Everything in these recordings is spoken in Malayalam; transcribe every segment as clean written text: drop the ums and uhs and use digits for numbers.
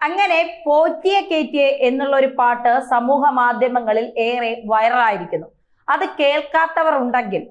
അങ്ങനെ പോറ്റിയെ കേറ്റിയെ എന്നുള്ള ഒരു പാട്ട് സമൂഹ മാധ്യമങ്ങളിൽ ഏറെ വൈറലായിരിക്കുന്നു. അത് കേൾക്കാത്തവർ ഉണ്ടെങ്കിൽ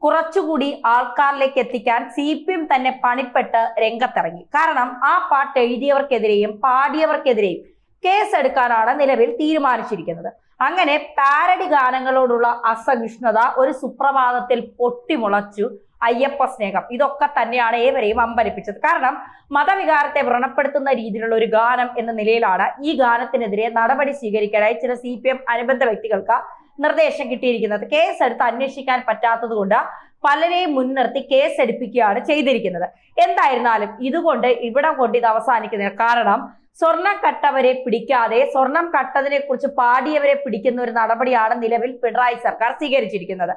കുറച്ചുകൂടി ആൾക്കാരിലേക്ക് എത്തിക്കാൻ CPM തന്നെ പണിപ്പെട്ട് രംഗത്തിറങ്ങി. കാരണം ആ പാട്ട് എഴുതിയവർക്കെതിരെയും പാടിയവർക്കെതിരെയും കേസെടുക്കാനാണ് നിലവിൽ തീരുമാനിച്ചിരിക്കുന്നത്. അങ്ങനെ പാരഡി ഗാനങ്ങളോടുള്ള അസഹിഷ്ണുത ഒരു സുപ്രഭാതത്തിൽ പൊട്ടിമുളച്ചു. അയ്യപ്പ സ്നേഹം ഇതൊക്കെ തന്നെയാണ് ഏവരെയും അമ്പരിപ്പിച്ചത്. കാരണം മതവികാരത്തെ വ്രണപ്പെടുത്തുന്ന രീതിയിലുള്ള ഒരു ഗാനം എന്ന നിലയിലാണ് ഈ ഗാനത്തിനെതിരെ നടപടി സ്വീകരിക്കാനായി ചില CPM അനുബന്ധ വ്യക്തികൾക്ക് നിർദ്ദേശം കിട്ടിയിരിക്കുന്നത്. കേസെടുത്ത് അന്വേഷിക്കാൻ പറ്റാത്തത് കൊണ്ട് പലരെയും മുൻനിർത്തി കേസെടുപ്പിക്കുകയാണ് ചെയ്തിരിക്കുന്നത്. എന്തായിരുന്നാലും ഇതുകൊണ്ട് ഇവിടം കൊണ്ട് ഇത് അവസാനിക്കുന്നില്ല. കാരണം സ്വർണം കട്ടവരെ പിടിക്കാതെ സ്വർണം കട്ടതിനെ കുറിച്ച് പാടിയവരെ പിടിക്കുന്ന ഒരു നടപടിയാണ് നിലവിൽ പിണറായി സർക്കാർ സ്വീകരിച്ചിരിക്കുന്നത്.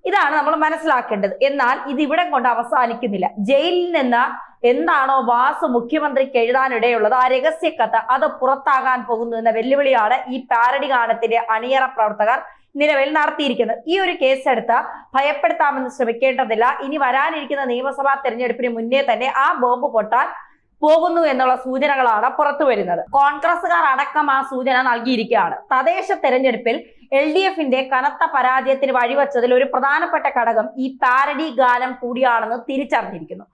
ഇതാണ് നമ്മൾ മനസ്സിലാക്കേണ്ടത്. എന്നാൽ ഇത് ഇവിടെ കൊണ്ട് അവസാനിക്കുന്നില്ല. ജയിലിൽ നിന്ന് എന്താണോ വാസു മുഖ്യമന്ത്രിക്ക് എഴുതാനിടയുള്ളത്, ആ രഹസ്യക്കത്ത് അത് പുറത്താകാൻ പോകുന്നു എന്ന വെല്ലുവിളിയാണ് ഈ പാരഡി ഗാനത്തിന്റെ അണിയറ പ്രവർത്തകർ നിലവിൽ നടത്തിയിരിക്കുന്നത്. ഈ ഒരു കേസെടുത്ത് ഭയപ്പെടുത്താമെന്ന് ശ്രമിക്കേണ്ടതില്ല. ഇനി വരാനിരിക്കുന്ന നിയമസഭാ തെരഞ്ഞെടുപ്പിന് മുന്നേ തന്നെ ആ ബോംബ് പൊട്ടാൻ പോകുന്നു എന്നുള്ള സൂചനകളാണ് പുറത്തു വരുന്നത്. കോൺഗ്രസുകാർ അടക്കം ആ സൂചന നൽകിയിരിക്കുകയാണ്. തദ്ദേശ തെരഞ്ഞെടുപ്പിൽ LDFന്റെ കനത്ത പരാജയത്തിന് വഴിവെച്ചതിൽ ഒരു പ്രധാനപ്പെട്ട ഘടകം ഈ പാരഡി ഗാനം കൂടിയാണെന്ന് തിരിച്ചറിഞ്ഞിരിക്കുന്നു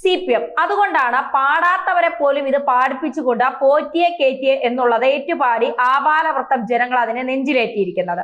CPM. അതുകൊണ്ടാണ് പാടാത്തവരെ പോലും ഇത് പാടിപ്പിച്ചുകൊണ്ട് പോറ്റിയെ കേറ്റിയെ എന്നുള്ളത് ഏറ്റുപാടി ആബാലവൃത്തം ജനങ്ങൾ അതിനെ നെഞ്ചിലേറ്റിയിരിക്കുന്നത്.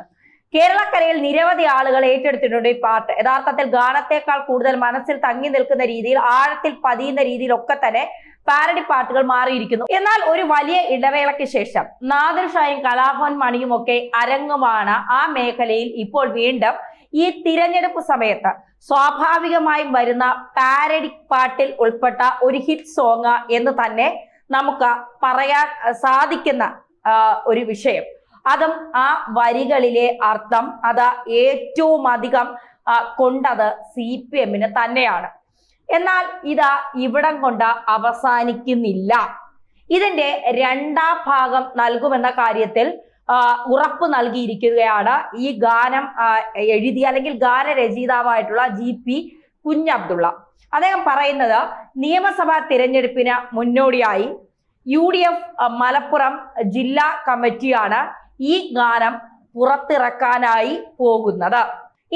കേരളക്കരയിൽ നിരവധി ആളുകൾ ഏറ്റെടുത്തിട്ടുണ്ട് ഈ പാട്ട്. യഥാർത്ഥത്തിൽ ഗാനത്തെക്കാൾ കൂടുതൽ മനസ്സിൽ തങ്ങി നിൽക്കുന്ന രീതിയിൽ, ആഴത്തിൽ പതിയുന്ന രീതിയിലൊക്കെ തന്നെ പാരഡി പാട്ടുകൾ മാറിയിരിക്കുന്നു. എന്നാൽ ഒരു വലിയ ഇടവേളയ്ക്ക് ശേഷം നാദിർ ഷായും കലാഭവൻ മണിയും ഒക്കെ അരങ്ങുമാണ് ആ മേഖലയിൽ ഇപ്പോൾ വീണ്ടും ഈ തിരഞ്ഞെടുപ്പ് സമയത്ത് സ്വാഭാവികമായും വരുന്ന പാരഡി പാട്ടിൽ ഉൾപ്പെട്ട ഒരു ഹിറ്റ് സോങ് എന്ന് തന്നെ നമുക്ക് പറയാൻ സാധിക്കുന്ന ഒരു വിഷയം. അതും ആ വരികളിലെ അർത്ഥം അത് ഏറ്റവും അധികം കൊണ്ടത് CPMന് തന്നെയാണ്. എന്നാൽ ഇതാ ഇവിടം കൊണ്ട് അവസാനിക്കുന്നില്ല. ഇതിന്റെ രണ്ടാം ഭാഗം നൽകുമെന്ന കാര്യത്തിൽ ഉറപ്പ് നൽകിയിരിക്കുകയാണ് ഈ ഗാനം എഴുതിയ അല്ലെങ്കിൽ ഗാനരചയിതാവായിട്ടുള്ള GP കുഞ്ഞബ്ദുള്ള. അദ്ദേഹം പറയുന്നത്, നിയമസഭാ തിരഞ്ഞെടുപ്പിന് മുന്നോടിയായി UDF മലപ്പുറം ജില്ലാ കമ്മിറ്റിയാണ് ഈ ഗാനം പുറത്തിറക്കാനായി പോകുന്നത്.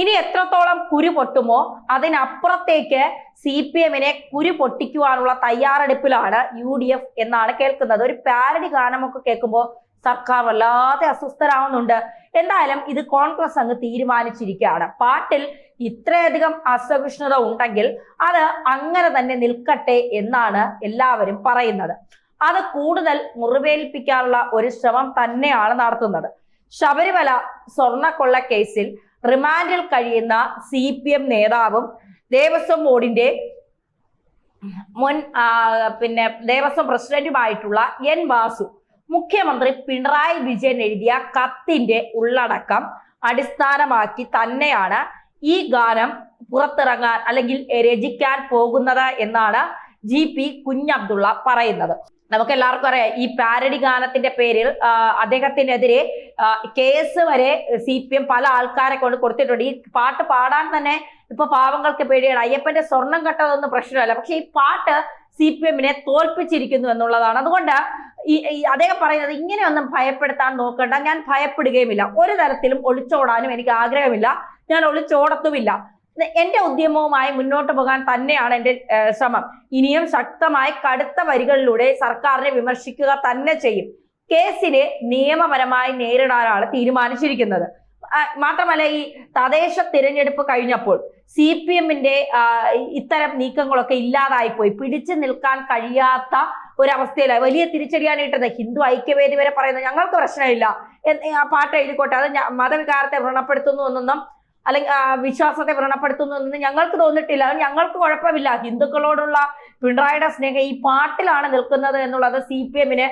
ഇനി എത്രത്തോളം കുരു പൊട്ടുമോ അതിനപ്പുറത്തേക്ക് CPMനെ കുരു പൊട്ടിക്കുവാനുള്ള തയ്യാറെടുപ്പിലാണ് UDF എന്നാണ് കേൾക്കുന്നത്. ഒരു പാരഡി ഗാനമൊക്കെ കേൾക്കുമ്പോൾ സർക്കാർ വല്ലാതെ അസ്വസ്ഥരാവുന്നുണ്ട്. എന്തായാലും ഇത് കോൺഗ്രസ് അങ്ങ് തീരുമാനിച്ചിരിക്കുകയാണ്. പാട്ടിൽ ഇത്രയധികം അസഹിഷ്ണുത ഉണ്ടെങ്കിൽ അത് അങ്ങനെ തന്നെ നിൽക്കട്ടെ എന്നാണ് എല്ലാവരും പറയുന്നത്. അത് കൂടുതൽ മുറിവേൽപ്പിക്കാനുള്ള ഒരു ശ്രമം തന്നെയാണ് നടത്തുന്നത്. ശബരിമല സ്വർണ്ണക്കൊള്ള കേസിൽ റിമാൻഡിൽ കഴിയുന്ന CPM നേതാവും ദേവസ്വം ബോർഡിന്റെ മുൻ ദേവസ്വം പ്രസിഡന്റുമായിട്ടുള്ള N വാസു മുഖ്യമന്ത്രി പിണറായി വിജയൻ എഴുതിയ കത്തിന്റെ ഉള്ളടക്കം അടിസ്ഥാനമാക്കി തന്നെയാണ് ഈ ഗാനം പുറത്തിറങ്ങാൻ അല്ലെങ്കിൽ രചിക്കാൻ പോകുന്നത് എന്നാണ് GP കുഞ്ഞബ്ദുള്ള പറയുന്നത്. നമുക്ക് എല്ലാവർക്കും അറിയാം, ഈ പാരഡി ഗാനത്തിന്റെ പേരിൽ അദ്ദേഹത്തിനെതിരെ കേസ് വരെ CPM പല ആൾക്കാരെ കൊണ്ട് കൊടുത്തിട്ടുണ്ട്. ഈ പാട്ട് പാടാൻ തന്നെ ഇപ്പൊ പാവങ്ങൾക്ക് പേടിയാണ്. അയ്യപ്പന്റെ സ്വർണം കെട്ടതൊന്നും പ്രശ്നമല്ല, പക്ഷെ ഈ പാട്ട് CPMനെ തോൽപ്പിച്ചിരിക്കുന്നു എന്നുള്ളതാണ്. അതുകൊണ്ട് അദ്ദേഹം പറയുന്നത്, ഇങ്ങനെയൊന്നും ഭയപ്പെടുത്താൻ നോക്കണ്ട, ഞാൻ ഭയപ്പെടുകയുമില്ല, ഒരു തരത്തിലും ഒളിച്ചോടാനും എനിക്ക് ആഗ്രഹമില്ല, ഞാൻ ഒളിച്ചോടത്തുമില്ല, എന്റെ ഉദ്യമവുമായി മുന്നോട്ട് പോകാൻ തന്നെയാണ് എന്റെ ശ്രമം. ഇനിയും ശക്തമായി കടുത്ത വരികളിലൂടെ സർക്കാരിനെ വിമർശിക്കുക തന്നെ ചെയ്യും. കേസിനെ നിയമപരമായി നേരിടാനാണ് തീരുമാനിച്ചിരിക്കുന്നത്. മാത്രമല്ല, ഈ തദ്ദേശ തിരഞ്ഞെടുപ്പ് കഴിഞ്ഞപ്പോൾ CPMന്റെ ഇത്തരം നീക്കങ്ങളൊക്കെ ഇല്ലാതായിപ്പോയി. പിടിച്ചു നിൽക്കാൻ കഴിയാത്ത ഒരവസ്ഥയിലായി. വലിയ തിരിച്ചടിയാണ് ഇട്ടത്. ഹിന്ദു ഐക്യവേദി വരെ പറയുന്നത് ഞങ്ങൾക്ക് പ്രശ്നമില്ല, ആ പാട്ട് എഴുതിക്കോട്ടെ, അത് മതവികാരത്തെ വ്രണപ്പെടുത്തുന്നു എന്നൊന്നും അല്ലെങ്കിൽ വിശ്വാസത്തെ വ്രണപ്പെടുത്തുന്നു എന്ന് ഞങ്ങൾക്ക് തോന്നിയിട്ടില്ല, ഞങ്ങൾക്ക് കുഴപ്പമില്ല, ഹിന്ദുക്കളോടുള്ള പിണറായിയുടെ സ്നേഹം ഈ പാട്ടിലാണ് നിൽക്കുന്നത് എന്നുള്ളത് CPMന്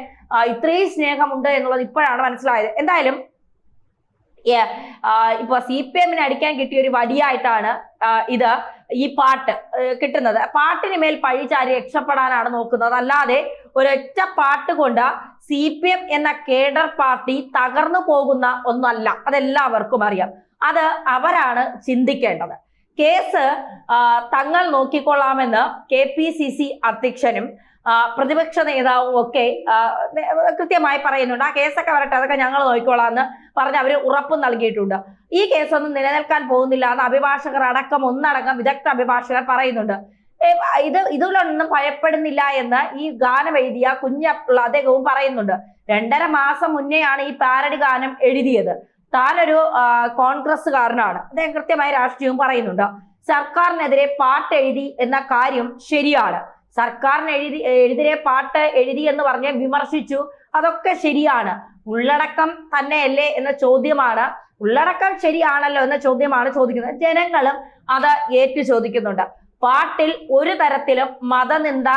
ഇത്രയും സ്നേഹമുണ്ട് എന്നുള്ളത് ഇപ്പോഴാണ് മനസ്സിലായത്. എന്തായാലും ഇപ്പൊ CPMന് അടിക്കാൻ കിട്ടിയ ഒരു വടിയായിട്ടാണ് ഈ പാട്ട് കിട്ടുന്നത്. പാട്ടിന് മേൽ പഴിചാരി രക്ഷപ്പെടാനാണ് നോക്കുന്നത്. അല്ലാതെ ഒരൊറ്റ പാട്ട് കൊണ്ട് CPM എന്ന കേഡർ പാർട്ടി തകർന്നു പോകുന്ന ഒന്നല്ല. അതെല്ലാവർക്കും അറിയാം. അത് അവരാണ് ചിന്തിക്കേണ്ടത്. കേസ് തങ്ങൾ നോക്കിക്കൊള്ളാമെന്ന് KPCC അധ്യക്ഷനും പ്രതിപക്ഷ നേതാവും ഒക്കെ കൃത്യമായി പറയുന്നുണ്ട്. ആ കേസൊക്കെ വരട്ടെ, അതൊക്കെ ഞങ്ങൾ നോക്കിക്കോളാം എന്ന് പറഞ്ഞ് അവർ ഉറപ്പ് നൽകിയിട്ടുണ്ട്. ഈ കേസൊന്നും നിലനിൽക്കാൻ പോകുന്നില്ല എന്ന് അഭിഭാഷകർ അടക്കം വിദഗ്ധ അഭിഭാഷകർ പറയുന്നുണ്ട്. ഇതിലൊന്നും ഭയപ്പെടുന്നില്ല എന്ന് ഈ ഗാനം എഴുതിയ കുഞ്ഞബ്ദുള്ള അദ്ദേഹവും പറയുന്നുണ്ട്. 2.5 മാസം മുന്നെയാണ് ഈ പാരഡി ഗാനം എഴുതിയത്. താനൊരു കോൺഗ്രസ്സുകാരനാണ്. അദ്ദേഹം കൃത്യമായി രാഷ്ട്രീയവും പറയുന്നുണ്ട്. സർക്കാരിനെതിരെ പാട്ട് എഴുതി എന്ന കാര്യം ശരിയാണ്. എതിരെ പാട്ട് എഴുതി എന്ന് പറഞ്ഞ് വിമർശിച്ചു, അതൊക്കെ ശരിയാണ്. ഉള്ളടക്കം തന്നെയല്ലേ എന്ന ചോദ്യമാണ്, ഉള്ളടക്കം ശരിയാണല്ലോ എന്ന ചോദ്യമാണ് ചോദിക്കുന്നത്. ജനങ്ങളും അത് ഏറ്റു ചോദിക്കുന്നുണ്ട്. പാട്ടിൽ ഒരു തരത്തിലും മതനിന്ദ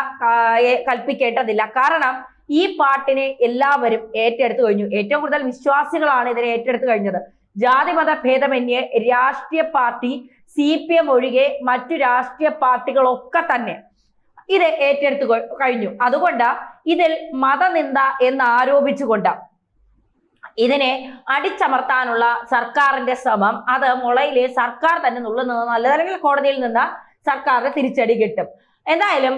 കൽപ്പിക്കേണ്ടതില്ല. കാരണം ഈ പാട്ടിനെ എല്ലാവരും ഏറ്റെടുത്തു കഴിഞ്ഞു. ഏറ്റവും കൂടുതൽ വിശ്വാസികളാണ് ഇതിനെ ഏറ്റെടുത്തു കഴിഞ്ഞത്. ജാതിമത ഭേദമന്യേ രാഷ്ട്രീയ പാർട്ടി CPM ഒഴികെ മറ്റു രാഷ്ട്രീയ പാർട്ടികളൊക്കെ തന്നെ ഇത് ഏറ്റെടുത്തു കഴിഞ്ഞു. അതുകൊണ്ട് ഇതിൽ മതനിന്ദ എന്ന് ആരോപിച്ചുകൊണ്ട് ഇതിനെ അടിച്ചമർത്താനുള്ള സർക്കാരിന്റെ ശ്രമം അത് മുളയിലെ സർക്കാർ തന്നെ നുള്ളുന്നത് നല്ലത്. അല്ലെങ്കിൽ കോടതിയിൽ നിന്ന് സർക്കാരിന് തിരിച്ചടി കിട്ടും. എന്തായാലും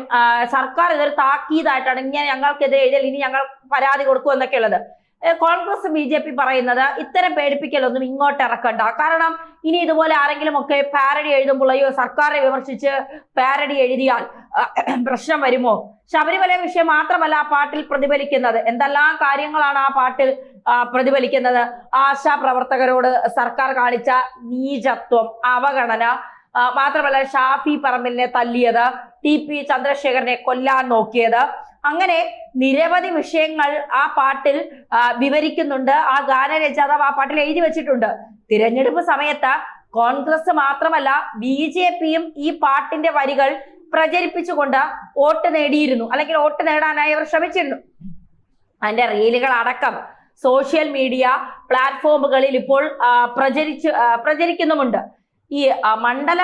സർക്കാർ ഇതൊരു താക്കീതായിട്ടാണ്. ഇങ്ങനെ ഞങ്ങൾക്കെതിരെ എഴുതിയാൽ ഇനി ഞങ്ങൾ പരാതി കൊടുക്കും എന്നൊക്കെ ഉള്ളത്. കോൺഗ്രസ് BJP പറയുന്നത് ഇത്തരം പേടിപ്പിക്കലൊന്നും ഇങ്ങോട്ട് ഇറക്കണ്ട. കാരണം ഇനി ഇതുപോലെ ആരെങ്കിലും ഒക്കെ പാരഡി എഴുതുമ്പോൾ അയ്യോ സർക്കാരിനെ വിമർശിച്ച് പാരഡി എഴുതിയാൽ പ്രശ്നം വരുമോ? ശബരിമല വിഷയം മാത്രമല്ല ആ പാട്ടിൽ പ്രതിഫലിക്കുന്നത്. എന്തെല്ലാം കാര്യങ്ങളാണ് ആ പാട്ടിൽ പ്രതിഫലിക്കുന്നത്. ആശാ പ്രവർത്തകരോട് സർക്കാർ കാണിച്ച നീചത്വം, അവഗണന, മാത്രമല്ല ഷാഫി പറമ്പിലിനെ തല്ലിയത്, TP ചന്ദ്രശേഖരനെ കൊല്ലാൻ നോക്കിയത്, അങ്ങനെ നിരവധി വിഷയങ്ങൾ ആ പാട്ടിൽ വിവരിക്കുന്നുണ്ട്. ആ ഗാനരചയിതാവ് ആ പാട്ടിൽ എഴുതി വെച്ചിട്ടുണ്ട്. തിരഞ്ഞെടുപ്പ് സമയത്ത് കോൺഗ്രസ് മാത്രമല്ല BJPയും ഈ പാട്ടിന്റെ വരികൾ പ്രചരിപ്പിച്ചുകൊണ്ട് വോട്ട് നേടിയിരുന്നു, അല്ലെങ്കിൽ വോട്ട് നേടാനായി അവർ ശ്രമിച്ചിരുന്നു. അതിന്റെ റീലുകൾ അടക്കം സോഷ്യൽ മീഡിയ പ്ലാറ്റ്ഫോമുകളിൽ ഇപ്പോൾ പ്രചരിക്കുന്നുമുണ്ട്. ഈ മണ്ഡല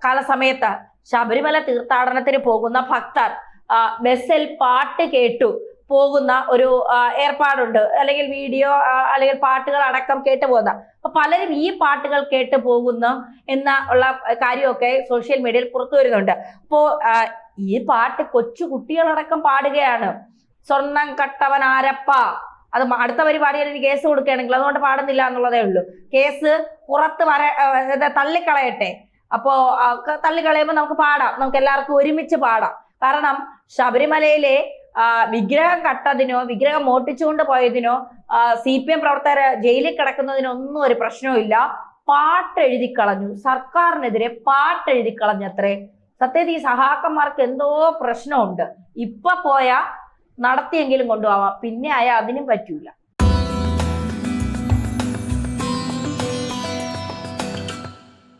കാലസമയത്ത് ശബരിമല തീർത്ഥാടനത്തിന് പോകുന്ന ഭക്തർ ബസ്സിൽ പാട്ട് കേട്ടു പോകുന്ന ഒരു ഏർപ്പാടുണ്ട്. അല്ലെങ്കിൽ വീഡിയോ അല്ലെങ്കിൽ പാട്ടുകൾ അടക്കം കേട്ടു പോകുന്ന, അപ്പൊ പലരും ഈ പാട്ടുകൾ കേട്ട് പോകുന്നു ഉള്ള കാര്യമൊക്കെ സോഷ്യൽ മീഡിയയിൽ പുറത്തു വരുന്നുണ്ട്. അപ്പോ ഈ പാട്ട് കൊച്ചു കുട്ടികളടക്കം പാടുകയാണ്. സ്വർണം കട്ടവൻ ആരപ്പ, അത് അടുത്ത പരിപാടിയിൽ ഇനി കേസ് കൊടുക്കുകയാണെങ്കിൽ അതുകൊണ്ട് പാടുന്നില്ല എന്നുള്ളതേ ഉള്ളൂ. കേസ് പുറത്ത് തള്ളിക്കളയട്ടെ. അപ്പോ തള്ളിക്കളയുമ്പോൾ നമുക്ക് പാടാം, നമുക്ക് എല്ലാവർക്കും ഒരുമിച്ച് പാടാം. കാരണം ശബരിമലയിലെ വിഗ്രഹം കട്ടതിനോ വിഗ്രഹം മോട്ടിച്ചുകൊണ്ട് പോയതിനോ CPM പ്രവർത്തകർ ജയിലിൽ കിടക്കുന്നതിനൊന്നും ഒരു പ്രശ്നവും ഇല്ല. പാട്ട് എഴുതി കളഞ്ഞു, സർക്കാരിനെതിരെ പാട്ട് എഴുതി കളഞ്ഞത്രേ. സത്യത്തിൽ ഈ സഹാക്കന്മാർക്ക് എന്തോ പ്രശ്നമുണ്ട്. ഇപ്പൊ പോയാ നടത്തിയെങ്കിലും കൊണ്ടുപോവാം, പിന്നെ അതിനും പറ്റൂല.